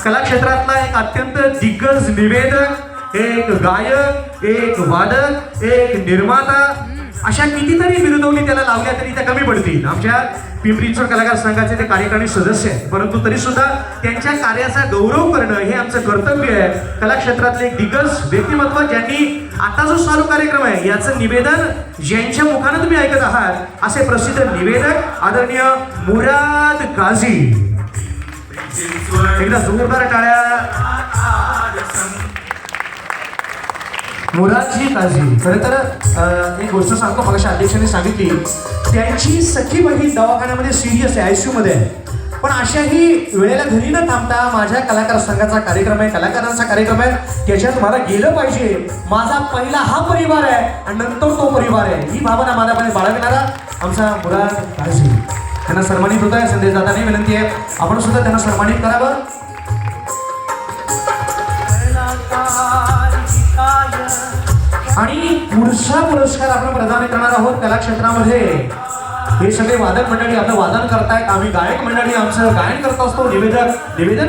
कला क्षेत्रातला एक अत्यंत दिग्गज निवेदक, एक गायक, एक वादक, एक निर्माता, अशा कितीतरी बिरुदवली त्याला लावल्या तरी त्या कमी पडतील. आमच्या पिंपरी चिंचवड कलाकार संघाचे ते कार्यकारिणी सदस्य आहेत, परंतु तरी सुद्धा त्यांच्या कार्याचा गौरव करणं हे आमचं कर्तव्य आहे. कला क्षेत्रातले एक दिग्गज व्यक्तिमत्व ज्यांनी आता जो चालू कार्यक्रम आहे याचं निवेदन ज्यांच्या मुखानं तुम्ही ऐकत आहात असे प्रसिद्ध निवेदक आदरणीय मुराद काझी. एकदा जोरदार टाळ्या. मुरादजी काझी. खरं तर एक गोष्ट सांगतो, मगाशी अध्यक्षांनी सांगितली त्यांची सखी बहीण दवाखान्यामध्ये सिरियस आहे, ICU मध्ये आहे. पण अशाही वेळेला घरी न थांबता माझ्या कलाकार संघाचा कार्यक्रम आहे, कलाकारांचा कार्यक्रम आहे, त्याच्यात मला गेलं पाहिजे. माझा पहिला हा परिवार आहे आणि नंतर तो परिवार आहे, ही भावना माझ्यामध्ये बाळगणारा आमचा मुराद काझी. त्यांना सन्मानित होत आहे. संदेश दादांनी विनंती आहे आपण सुद्धा त्यांना सन्मानित करावं. आणि पुढचा पुरस्कार आपण प्रदान करणार आहोत. कला क्षेत्रामध्ये हे सगळे वादक मंडळी आपलं वादन करतायत, आम्ही गायक मंडळी आमचं गायन करत असतो, निवेदन